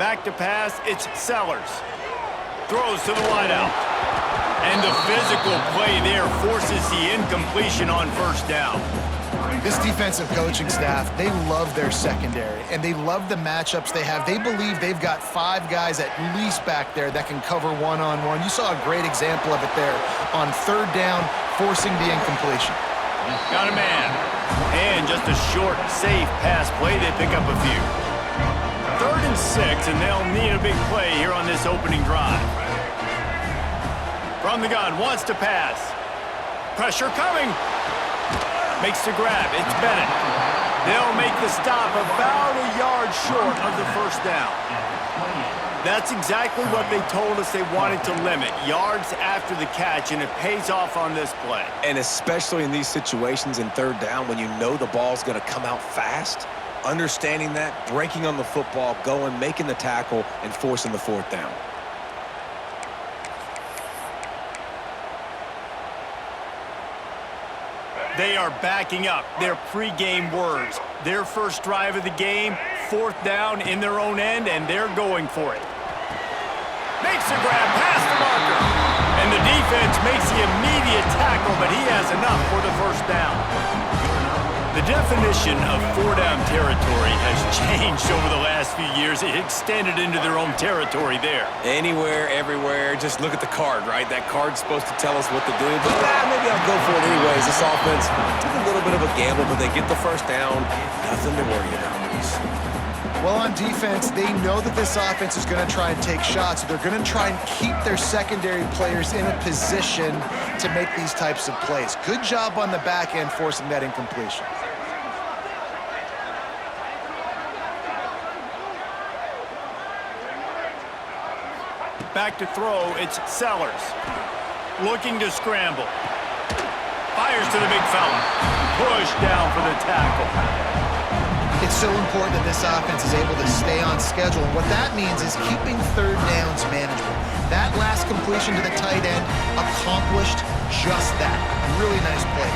Back to pass, it's Sellers. Throws to the wideout. And the physical play there forces the incompletion on first down. This defensive coaching staff, they love their secondary, and they love the matchups they have. They believe they've got 5 guys at least back there that can cover one-on-one. You saw a great example of it there on third down, forcing the incompletion. Got a man. And just a short, safe pass play. They pick up a few. 3rd and 6, and they'll need a big play here on this opening drive. From the gun, wants to pass. Pressure coming. Makes the grab. It's Bennett. They'll make the stop about a yard short of the first down. That's exactly what they told us they wanted to limit. Yards after the catch, and it pays off on this play. And especially in these situations in third down when you know the ball's going to come out fast, understanding that, breaking on the football, going, making the tackle, and forcing the 4th down. They are backing up their pregame words. Their first drive of the game, 4th down in their own end, and they're going for it. Makes the grab past the marker. And the defense makes the immediate tackle, but he has enough for the first down. The definition of 4-down territory has changed over the last few years. It extended into their own territory there. Anywhere, everywhere, just look at the card, right? That card's supposed to tell us what to do, but maybe I'll go for it anyways. This offense took a little bit of a gamble, but they get the first down. Nothing to worry about, Luis. Well, on defense, they know that this offense is going to try and take shots. They're going to try and keep their secondary players in a position to make these types of plays. Good job on the back end forcing that incompletion. Back to throw, it's Sellers. Looking to scramble. Fires to the big fella. Push down for the tackle. It's so important that this offense is able to stay on schedule. And what that means is keeping third downs manageable. That last completion to the tight end accomplished just that. Really nice play.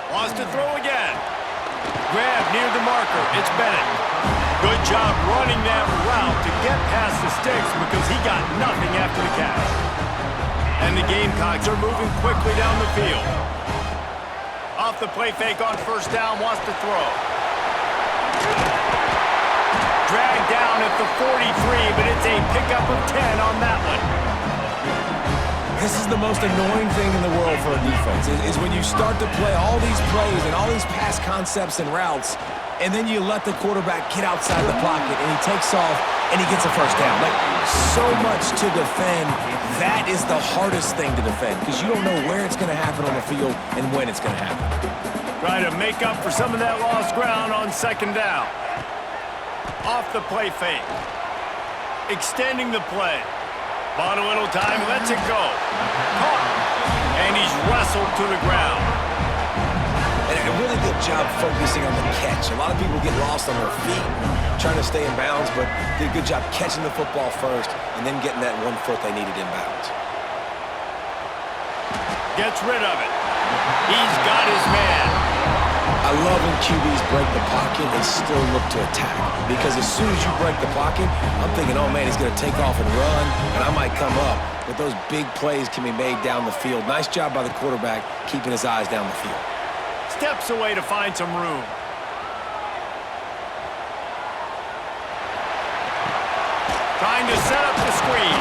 Wants to throw again. Grab near the marker. It's Bennett. Good job running that route to get past the sticks because he got nothing after the catch. And the Gamecocks are moving quickly down the field. Off the play fake on first down, wants to throw. Dragged down at the 43, but it's a pickup of 10 on that one. This is the most annoying thing in the world for a defense, is when you start to play all these plays and all these pass concepts and routes, and then you let the quarterback get outside the pocket, and he takes off, and he gets a first down. Like, so much to defend. That is the hardest thing to defend, because you don't know where it's going to happen on the field and when it's going to happen. Trying to make up for some of that lost ground on second down. Off the play fake. Extending the play. Bought a little time, lets it go. Caught. And he's wrestled to the ground. And a really good job focusing on the catch. A lot of people get lost on their feet, trying to stay in bounds, but did a good job catching the football first and then getting that 1 foot they needed in bounds. Gets rid of it. He's got his man. I love when QBs break the pocket and still look to attack. Because as soon as you break the pocket, I'm thinking, oh man, he's going to take off and run, and I might come up. But those big plays can be made down the field. Nice job by the quarterback keeping his eyes down the field. Steps away to find some room. Trying to set up the screen.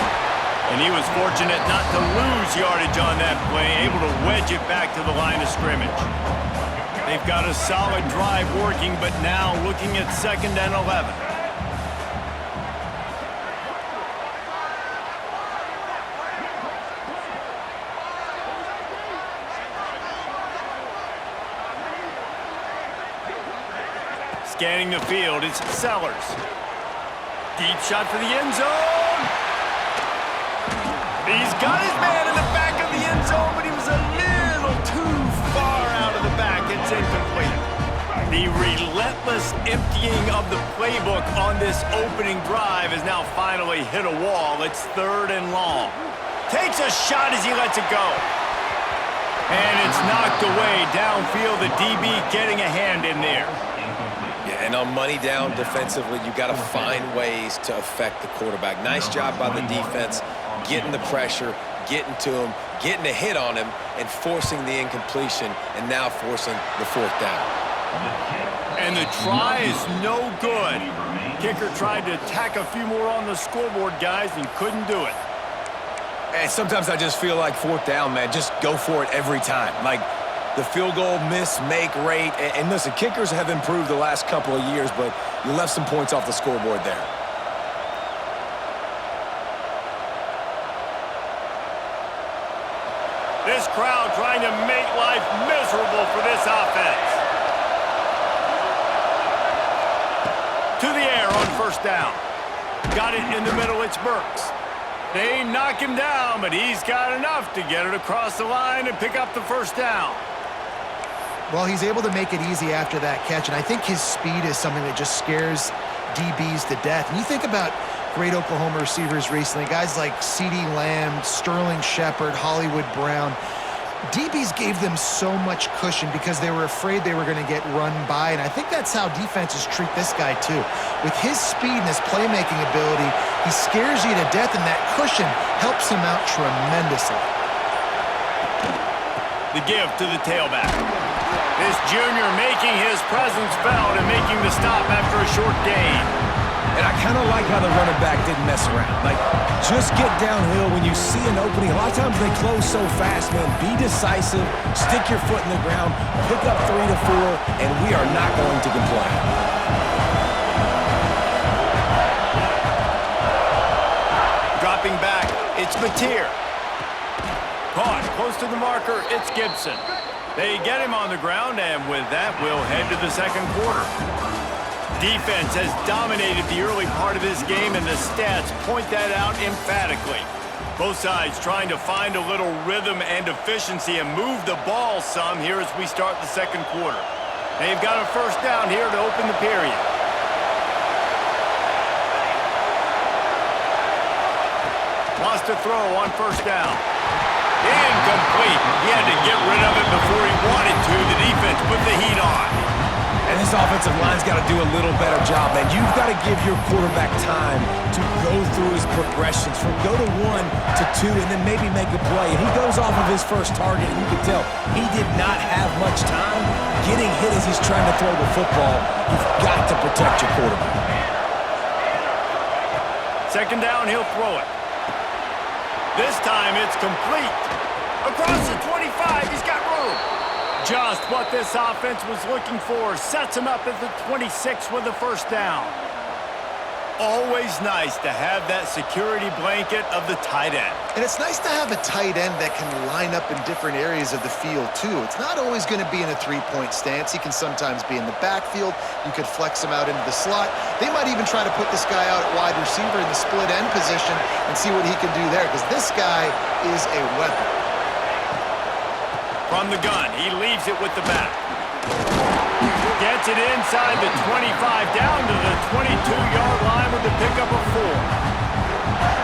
And he was fortunate not to lose yardage on that play, able to wedge it back to the line of scrimmage. They've got a solid drive working, but now looking at 2nd and 11. Scanning the field, it's Sellers. Deep shot for the end zone. He's got his man in the back of the end zone, but he was a little too far out of the back. It's incomplete. The relentless emptying of the playbook on this opening drive has now finally hit a wall. It's 3rd and long. Takes a shot as he lets it go. And it's knocked away downfield. The DB getting a hand in there. Yeah, and And on money down defensively, you got to find ways to affect the quarterback. Nice job by the defense, getting the pressure, getting to him, getting a hit on him, and forcing the incompletion, and now forcing the fourth down. And the try is no good. Kicker tried to tack a few more on the scoreboard, guys, and couldn't do it. And sometimes I just feel like fourth down, man, just go for it every time. Like the field goal miss-make rate. And listen, kickers have improved the last couple of years, but you left some points off the scoreboard there. This crowd trying to make life miserable for this offense. To the air on first down. Got it in the middle, it's Burks. They knock him down, but he's got enough to get it across the line and pick up the first down. Well, he's able to make it easy after that catch, and I think his speed is something that just scares DBs to death. And you think about great Oklahoma receivers recently, guys like CeeDee Lamb, Sterling Shepard, Hollywood Brown. DBs gave them so much cushion because they were afraid they were going to get run by, and I think that's how defenses treat this guy too. With his speed and his playmaking ability, he scares you to death, and that cushion helps him out tremendously. The give to the tailback. This junior making his presence felt and making the stop after a short gain. And I kind of like how the running back didn't mess around. Like, just get downhill when you see an opening. A lot of times they close so fast, man. Be decisive, stick your foot in the ground, pick up 3 to 4, and we are not going to complain. Dropping back, it's Mateer. Caught close to the marker, it's Gibson. They get him on the ground, and with that, we'll head to the second quarter. Defense has dominated the early part of this game, and the stats point that out emphatically. Both sides trying to find a little rhythm and efficiency and move the ball some here as we start the second quarter. They've got a first down here to open the period. Wants to throw on first down. Incomplete. He had to get rid of it before he wanted to. The defense put the heat on. And this offensive line's got to do a little better job, man. You've got to give your quarterback time to go through his progressions from go to 1 to 2 and then maybe make a play. And he goes off of his first target, and you can tell he did not have much time getting hit as he's trying to throw the football. You've got to protect your quarterback. Second down, he'll throw it. This time it's complete. Across the 25, he's got room. Just what this offense was looking for. Sets him up at the 26 with the first down. Always nice to have that security blanket of the tight end. And it's nice to have a tight end that can line up in different areas of the field, too. It's not always going to be in a three-point stance. He can sometimes be in the backfield. You could flex him out into the slot. They might even try to put this guy out at wide receiver in the split end position and see what he can do there, because this guy is a weapon. From the gun, he leaves it with the back. Gets it inside the 25, down to the 22-yard line with the pickup of 4.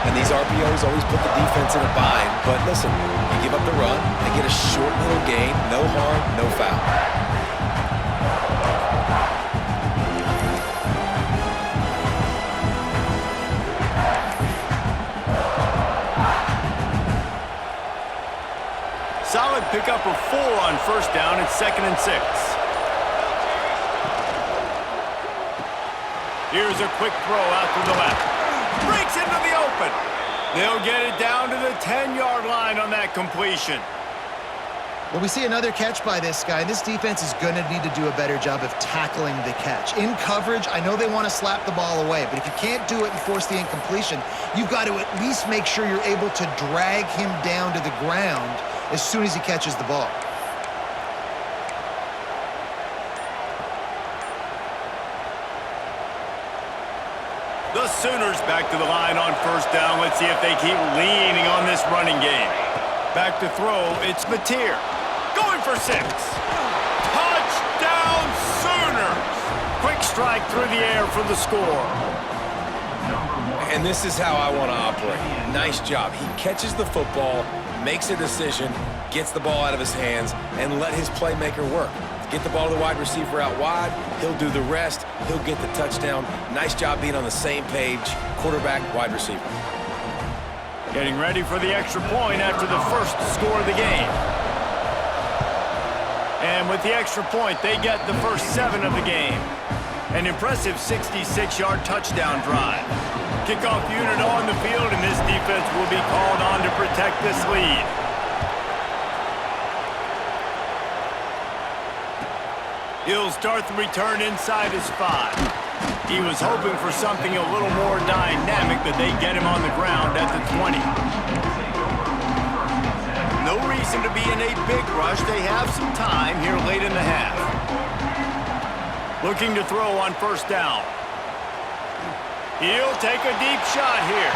And these RPOs always put the defense in a bind. But listen, you give up the run, they get a short little gain, no harm, no foul. Solid pickup of 4 on first down. It's 2nd and 6. Here's a quick throw out to the left. Breaks into the open. They'll get it down to the 10-yard line on that completion. Well, we see another catch by this guy. This defense is going to need to do a better job of tackling the catch. In coverage, I know they want to slap the ball away, but if you can't do it and force the incompletion, you've got to at least make sure you're able to drag him down to the ground as soon as he catches the ball. The Sooners back to the line on first down. Let's see if they keep leaning on this running game. Back to throw, it's Mateer. Going for 6. Touchdown Sooners! Quick strike through the air for the score. And this is how I want to operate. Nice job. He catches the football, makes a decision, gets the ball out of his hands, and let his playmaker work. Get the ball to the wide receiver out wide. He'll do the rest. He'll get the touchdown. Nice job being on the same page, quarterback, wide receiver. Getting ready for the extra point after the first score of the game. And with the extra point, they get the first 7 of the game. An impressive 66-yard touchdown drive. Kickoff unit on the field, and this defense will be called on to protect this lead. He'll start the return inside his 5. He was hoping for something a little more dynamic, but they get him on the ground at the 20. No reason to be in a big rush. They have some time here late in the half. Looking to throw on first down. He'll take a deep shot here.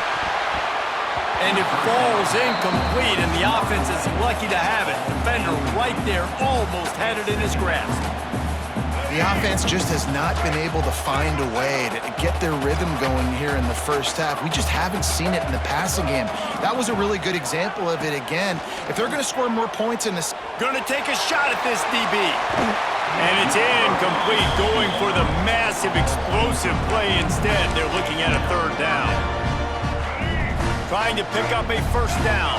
And it falls incomplete, and the offense is lucky to have it. Defender right there almost had it in his grasp. The offense just has not been able to find a way to get their rhythm going here in the first half. We just haven't seen it in the passing game. That was a really good example of it again. If they're going to score more points in this... Going to take a shot at this DB. And it's incomplete, going for the massive, explosive play instead. They're looking at a third down. Trying to pick up a first down.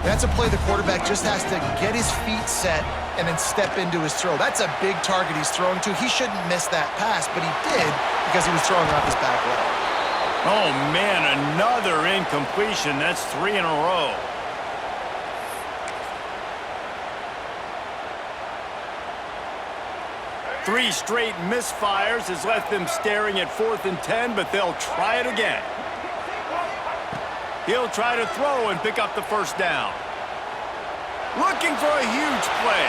That's a play the quarterback just has to get his feet set and then step into his throw. That's a big target he's throwing to. He shouldn't miss that pass, but he did because he was throwing off his back leg. Oh, man, another incompletion. That's 3 in a row. Three straight misfires has left them staring at 4th and 10, but they'll try it again. He'll try to throw and pick up the first down. Looking for a huge play.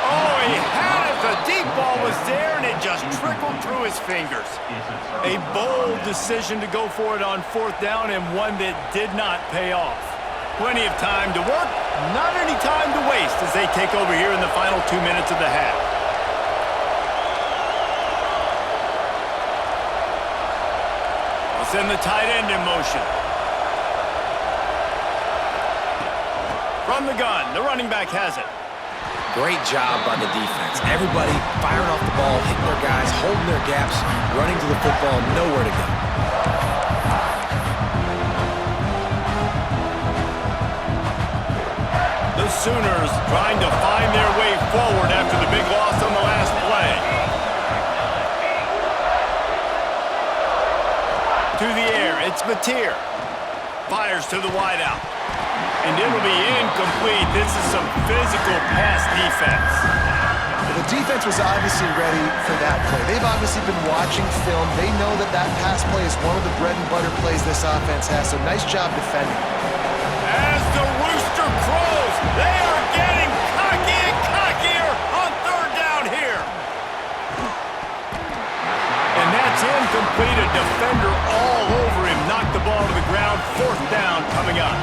Oh, he had it. The deep ball was there, and it just trickled through his fingers. A bold decision to go for it on 4th down, and one that did not pay off. Plenty of time to work, not any time to waste as they take over here in the final 2 minutes of the half. They'll send the tight end in motion. From the gun, the running back has it. Great job by the defense. Everybody firing off the ball, hitting their guys, holding their gaps, running to the football, nowhere to go. The Sooners trying to find their way forward after the big loss on the last play. To the air, it's Mateer. Fires to the wideout. And it'll be incomplete. This is some physical pass defense. Well, the defense was obviously ready for that play. They've obviously been watching film. They know that that pass play is one of the bread and butter plays this offense has, so nice job defending. As the rooster crows, they are getting cocky and cockier on 3rd down here. And that's incomplete. A defender all over him. Knocked the ball to the ground. 4th down coming up.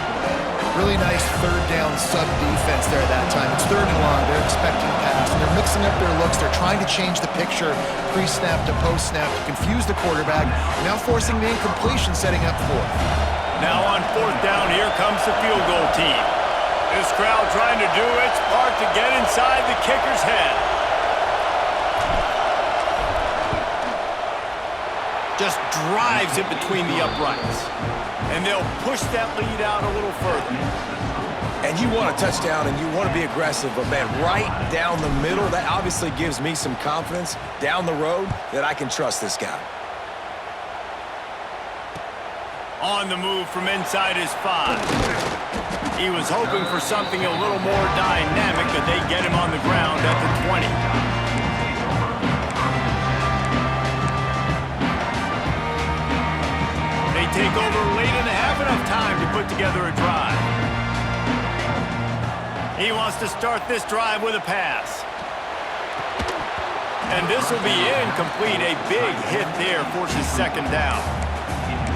Really nice 3rd down sub-defense there that time. It's 3rd and long. They're expecting pass, and they're mixing up their looks. They're trying to change the picture pre-snap to post-snap to confuse the quarterback, now forcing the incompletion, setting up 4th. Now on 4th down, here comes the field goal team. This crowd trying to do its part to get inside the kicker's head. Just drives it between the uprights. And they'll push that lead out a little further. And you want a touchdown and you want to be aggressive, but man, right down the middle, that obviously gives me some confidence down the road that I can trust this guy. On the move from inside his 5. He was hoping for something a little more dynamic, but they get him on the ground at the 20. Take over late in the half, enough time to put together a drive. He wants to start this drive with a pass. And this will be incomplete. A big hit there forces 2nd down.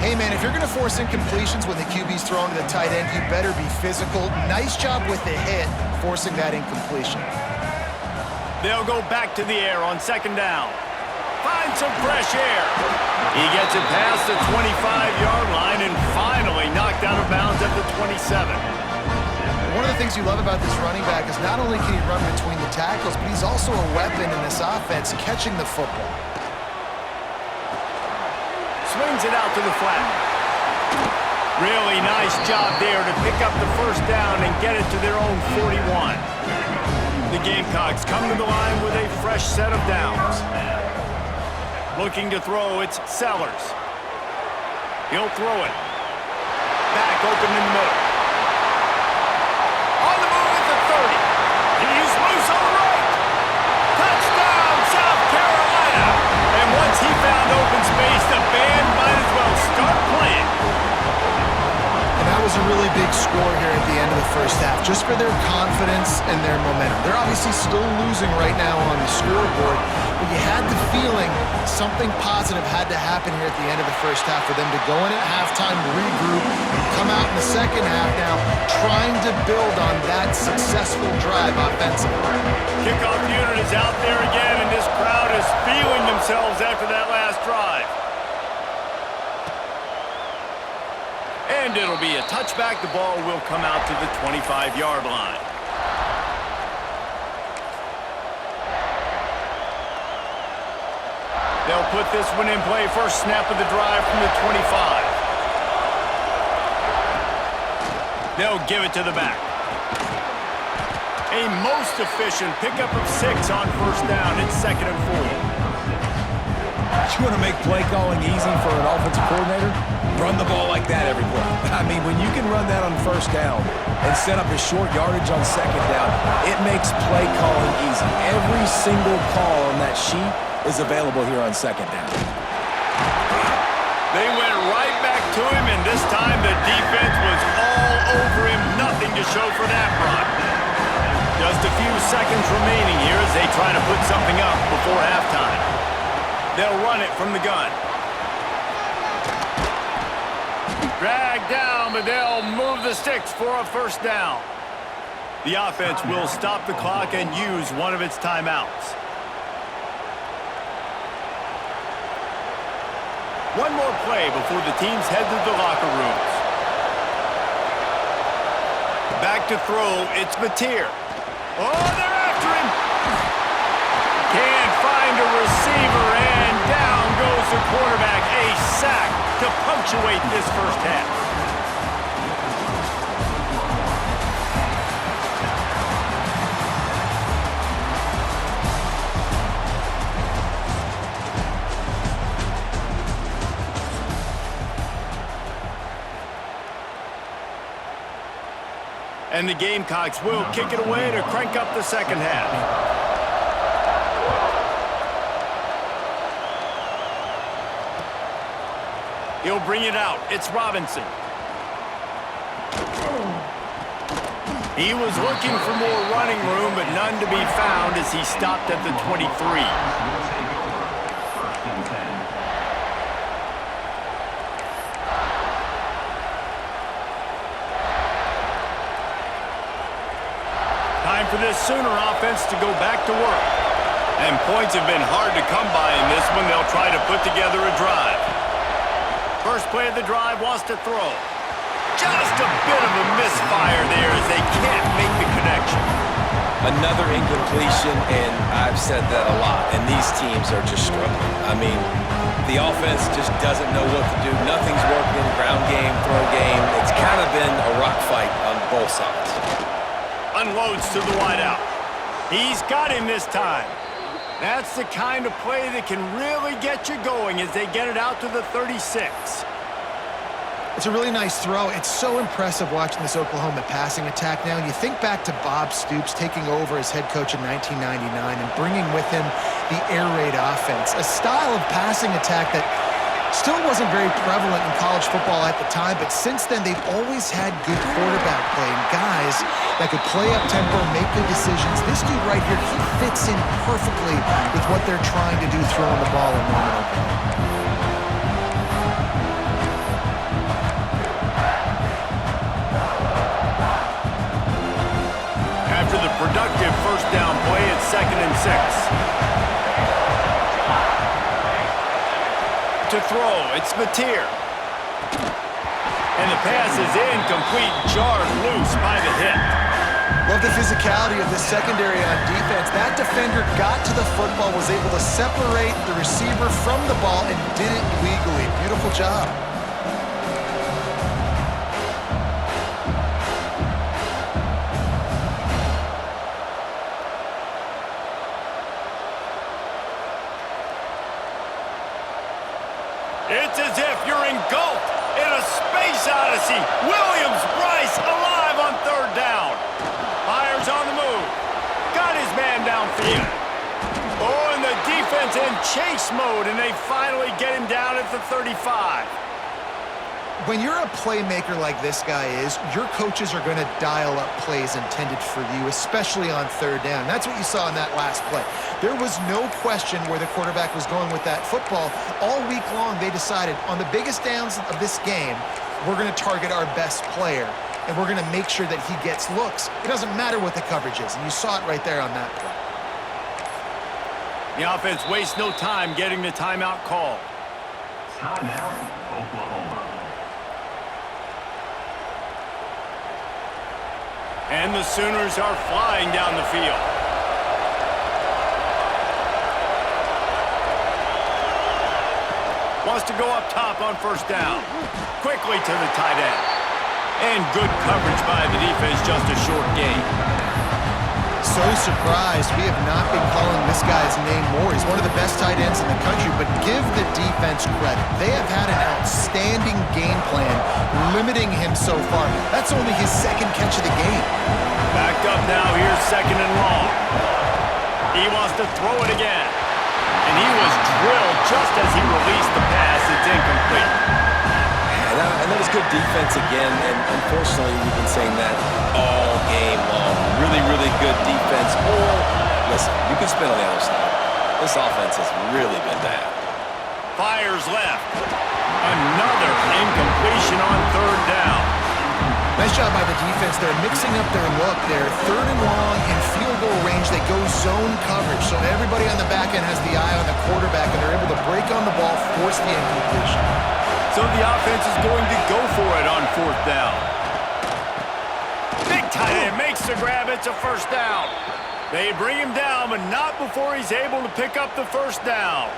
Hey, man, if you're going to force incompletions when the QB's throwing to the tight end, you better be physical. Nice job with the hit, forcing that incompletion. They'll go back to the air on 2nd down. Find some fresh air. He gets it past the 25-yard line and finally knocked out of bounds at the 27. One of the things you love about this running back is not only can he run between the tackles, but he's also a weapon in this offense, catching the football. Swings it out to the flat. Really nice job there to pick up the first down and get it to their own 41. The Gamecocks come to the line with a fresh set of downs. Looking to throw, it's Sellers. He'll throw it. Back open in the middle. On the move at the 30. He's loose on the right. Touchdown, South Carolina. And once he found open space, the band might as well start playing. And that was a really big score here at the end of the first half, just for their confidence and their momentum. They're obviously still losing right now on the scoreboard, but you had the feeling something positive had to happen here at the end of the first half for them to go in at halftime, regroup, and come out in the second half now trying to build on that successful drive offensively. Kickoff unit is out there again, and this crowd is feeling themselves after that last drive. And it'll be a touchback. The ball will come out to the 25-yard line. They'll put this one in play. First snap of the drive from the 25. They'll give it to the back. A most efficient pickup of 6 on first down. It's 2nd and 4. You want to make play calling easy for an offensive coordinator? Run the ball like that every play. I mean, when you can run that on first down and set up a short yardage on second down, it makes play calling easy. Every single call on that sheet is available here on second down. They went right back to him, and this time the defense was all over him. Nothing to show for that run. Just a few seconds remaining here as they try to put something up before halftime. They'll run it from the gun. Dragged down, but they'll move the sticks for a first down. The offense will stop the clock and use one of its timeouts. One more play before the teams head to the locker rooms. Back to throw, it's Mateer. Oh, they're after him. Can't find a receiver, and down goes the quarterback. A sack to punctuate this first half. And the Gamecocks will kick it away to crank up the second half. He'll bring it out. It's Robinson. He was looking for more running room, but none to be found as he stopped at the 23. Time for this Sooner offense to go back to work. And points have been hard to come by in this one. They'll try to put together a drive. First play of the drive wants to throw. Just a bit of a misfire there as they can't make the connection. Another incompletion, and I've said that a lot, and these teams are just struggling. I mean, the offense just doesn't know what to do. Nothing's working, ground game, throw game. It's kind of been a rock fight on both sides. Unloads to the wideout. He's got him this time. That's the kind of play that can really get you going as they get it out to the 36. It's a really nice throw. It's so impressive watching this Oklahoma passing attack now. And you think back to Bob Stoops taking over as head coach in 1999 and bringing with him the air raid offense, a style of passing attack that still wasn't very prevalent in college football at the time, but since then they've always had good quarterback play and guys that could play up tempo, make good decisions. This dude right here, he fits in perfectly with what they're trying to do throwing the ball in Norman, Oklahoma. After the productive first down play, it's 2nd and 6. To throw, it's Mateer. And the pass is incomplete, jarred loose by the hit. Love the physicality of this secondary on defense. That defender got to the football, was able to separate the receiver from the ball, and did it legally. Beautiful job. It's as if you're engulfed in a space odyssey. Williams-Brice alive on third down. Fires on the move. Got his man downfield. Oh, and the defense in chase mode, and they finally get him down at the 35. When you're a playmaker like this guy is, your coaches are going to dial up plays intended for you, especially on third down. That's what you saw in that last play. There was no question where the quarterback was going with that football. All week long, they decided on the biggest downs of this game, we're going to target our best player, and we're going to make sure that he gets looks. It doesn't matter what the coverage is, and you saw it right there on that play. The offense wastes no time getting the timeout called. Timeout, Oklahoma. And the Sooners are flying down the field. Wants to go up top on first down. Quickly to the tight end. And good coverage by the defense, just a short gain. So surprised we have not been calling this guy's name more. He's one of the best tight ends in the country, but give the defense credit. They have had an outstanding game plan, limiting him so far. That's only his second catch of the game. Backed up now, here's second and long. He wants to throw it again. And he was drilled just as he released the pass. It's incomplete. And that was good defense again, and unfortunately we've been saying that all game long. Really, really good defense. Or, listen, you can spin on the other side. This offense has really been bad. Fires left. Another incompletion on third down. Nice job by the defense. They're mixing up their look. They're third and long in field goal range. They go zone coverage, so everybody on the back end has the eye on the quarterback, and they're able to break on the ball, force the incompletion. So the offense is going to go for it on fourth down. Big tight end makes the grab. It's a first down. They bring him down, but not before he's able to pick up the first down.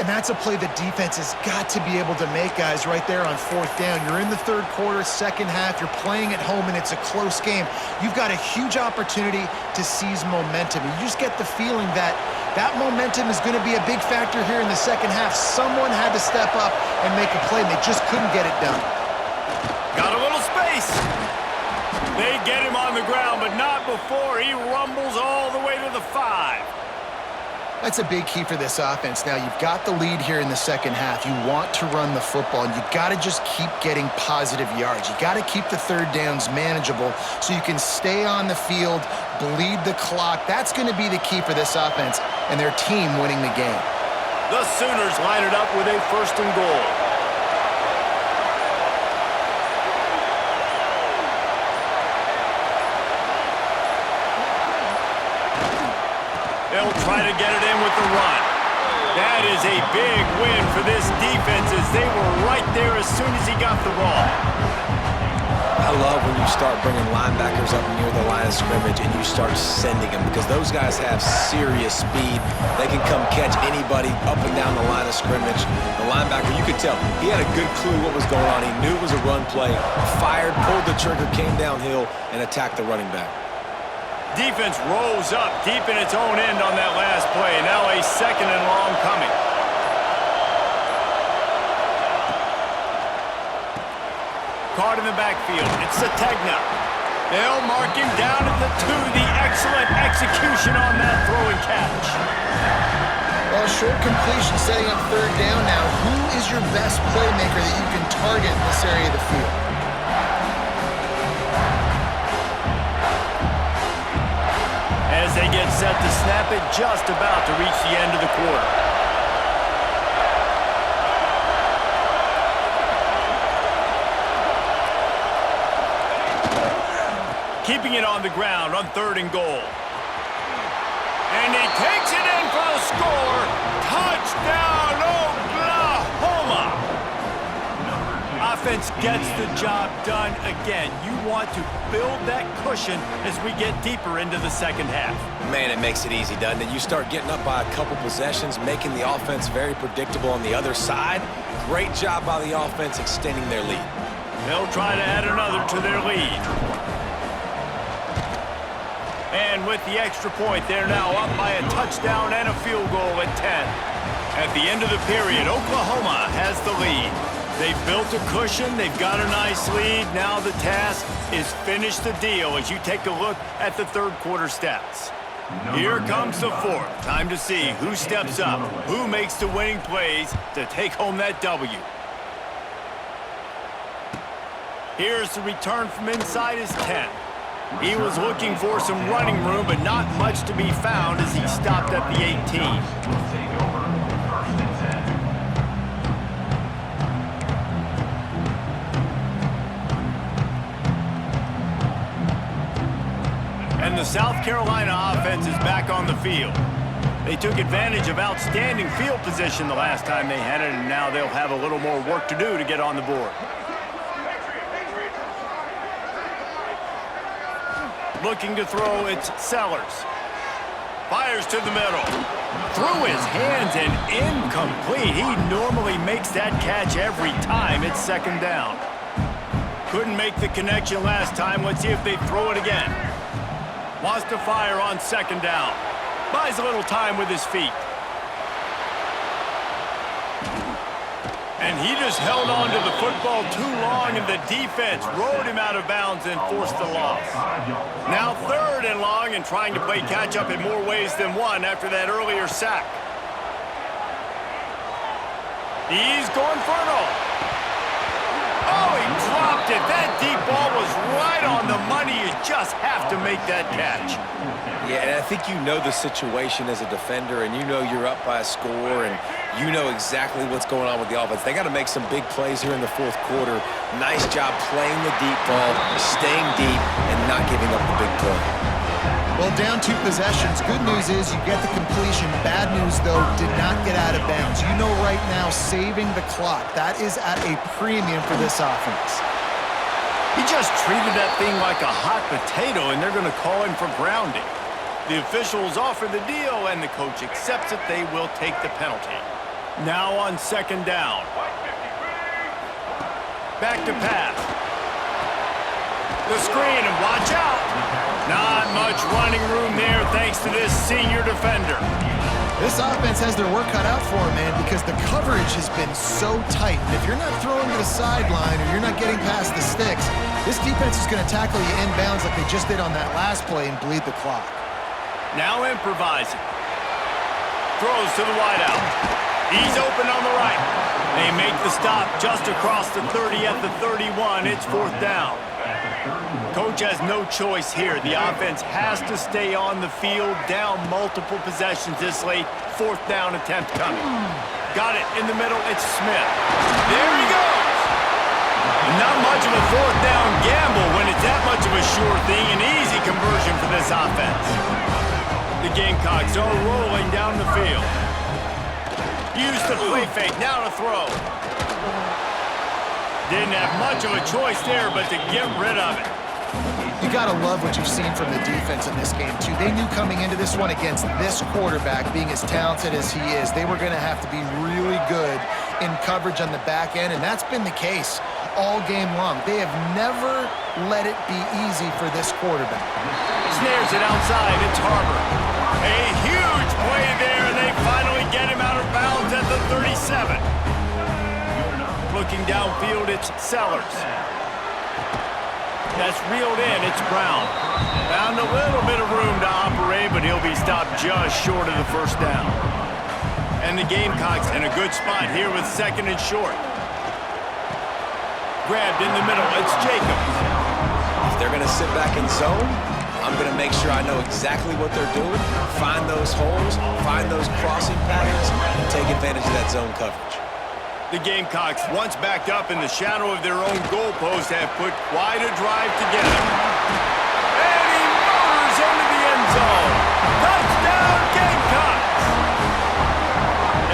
And that's a play the defense has got to be able to make, guys, right there on fourth down. You're in the third quarter, second half. You're playing at home, and it's a close game. You've got a huge opportunity to seize momentum. You just get the feeling that that momentum is going to be a big factor here in the second half. Someone had to step up and make a play, and they just couldn't get it done. Got a little space. They get him on the ground, but not before he rumbles all the way to the 5. That's a big key for this offense. Now, you've got the lead here in the second half. You want to run the football, and you've got to just keep getting positive yards. You got to keep the third downs manageable so you can stay on the field, bleed the clock. That's going to be the key for this offense and their team winning the game. The Sooners line it up with a first and goal. They'll try to get it in with the run. That is a big win for this defense as they were right there as soon as he got the ball. I love when you start bringing linebackers up near the line of scrimmage and you start sending them because those guys have serious speed. They can come catch anybody up and down the line of scrimmage. The linebacker, you could tell, he had a good clue what was going on. He knew it was a run play, fired, pulled the trigger, came downhill, and attacked the running back. Defense rose up deep in its own end on that last play. Now a second and long coming. Caught in the backfield. It's Sategna. They'll mark him down at the 2. The excellent execution on that throw and catch. Well, short completion setting up third down now. Who is your best playmaker that you can target in this area of the field? As they get set to snap it, just about to reach the end of the quarter. Keeping it on the ground on third and goal. And he takes it in for the score. Touchdown, Oklahoma! A offense gets the job done again. You want to build that cushion as we get deeper into the second half. Man, it makes it easy, doesn't it? You start getting up by a couple possessions, making the offense very predictable on the other side. Great job by the offense extending their lead. They'll try to add another to their lead. And with the extra point, they're now up by a touchdown and a field goal at 10. At the end of the period, Oklahoma has the lead. They've built a cushion. They've got a nice lead. Now the task is finish the deal as you take a look at the third quarter stats. Here comes the fourth. Time to see who steps up, who makes the winning plays to take home that W. Here's the return from inside his 10. He was looking for some running room, but not much to be found as he stopped at the 18. Take over. First and 10. And the South Carolina offense is back on the field. They took advantage of outstanding field position the last time they had it, and now they'll have a little more work to do to get on the board. Looking to throw, it's Sellers. Fires to the middle. Through his hands and incomplete. He normally makes that catch every time. It's second down. Couldn't make the connection last time. Let's see if they throw it again. Wants to fire on second down. Buys a little time with his feet. And he just held on to the football too long, and the defense rode him out of bounds and forced the loss. Now third and long, and trying to play catch-up in more ways than one after that earlier sack. He's going for it all. Oh, he dropped it. That deep ball was right on the money. You just have to make that catch. Yeah, and I think you know the situation as a defender, and you know you're up by a score, and you know exactly what's going on with the offense. They got to make some big plays here in the fourth quarter. Nice job playing the deep ball, staying deep, and not giving up the big play. Well, down 2 possessions. Good news is you get the completion. Bad news, though, did not get out of bounds. You know right now, saving the clock, that is at a premium for this offense. He just treated that thing like a hot potato, and they're going to call him for grounding. The officials offer the deal, and the coach accepts it. They will take the penalty. Now on second down. Back to pass. The screen, and watch out. Not much running room there thanks to this senior defender. This offense has their work cut out for them, man, because the coverage has been so tight. And if you're not throwing to the sideline or you're not getting past the sticks, this defense is going to tackle you inbounds like they just did on that last play and bleed the clock. Now improvising. Throws to the wideout. He's open on the right. They make the stop just across the 30 at the 31. It's fourth down. Coach has no choice here. The offense has to stay on the field, down multiple possessions this late. Fourth down attempt coming. Got it in the middle. It's Smith. There he goes. Not much of a fourth down gamble when it's that much of a sure thing. An easy conversion for this offense. The Gamecocks are rolling down the field. Used the play fake. Now to throw. Didn't have much of a choice there, but to get rid of it. You got to love what you've seen from the defense in this game, too. They knew coming into this one against this quarterback, being as talented as he is, they were going to have to be really good in coverage on the back end, and that's been the case all game long. They have never let it be easy for this quarterback. Snares it outside. It's Harbor. A huge play there, and they finally get him out of bounds at the 37. Looking downfield, it's Sellers. That's reeled in. It's Brown. Found a little bit of room to operate, but he'll be stopped just short of the first down. And the Gamecocks in a good spot here with second and short. Grabbed in the middle. It's Jacobs. If they're going to sit back in zone, I'm going to make sure I know exactly what they're doing, find those holes, find those crossing patterns, and take advantage of that zone coverage. The Gamecocks, once backed up in the shadow of their own goalpost, have put quite a drive together. And he motors into the end zone. Touchdown, Gamecocks!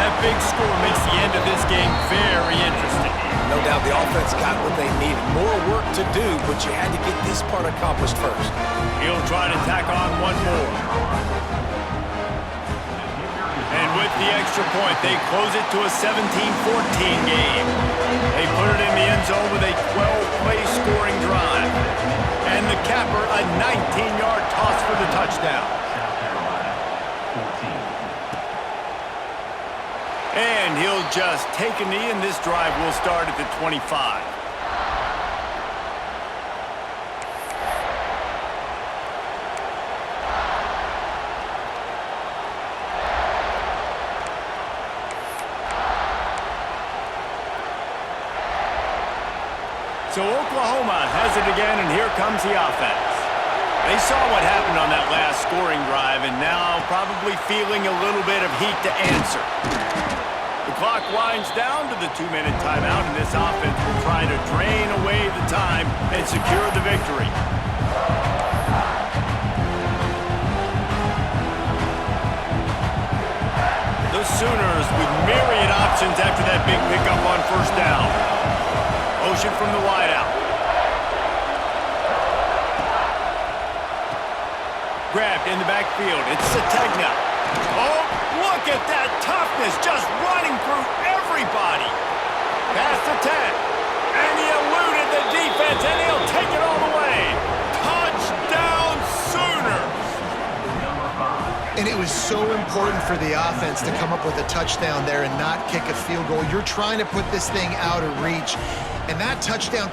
That big score makes the end of this game very interesting. No doubt the offense got what they needed. More work to do, but you had to get this part accomplished first. He'll try to tack on one more. And with the extra point, they close it to a 17-14 game. They put it in the end zone with a 12-play scoring drive. And the capper, a 19-yard toss for the touchdown. And he'll just take a knee, and this drive will start at the 25. So Oklahoma has it again, and here comes the offense. They saw what happened on that last scoring drive, and now probably feeling a little bit of heat to answer. The clock winds down to the 2-minute timeout, and this offense will try to drain away the time and secure the victory. The Sooners with myriad options after that big pickup on first down. Motion from the wideout. Grabbed in the backfield. It's Sategna. Oh, look at that toughness, just running through everybody. Past the 10. And he eluded the defense, and he'll take it all the way. Touchdown, Sooners. And it was so important for the offense to come up with a touchdown there and not kick a field goal. You're trying to put this thing out of reach, and that touchdown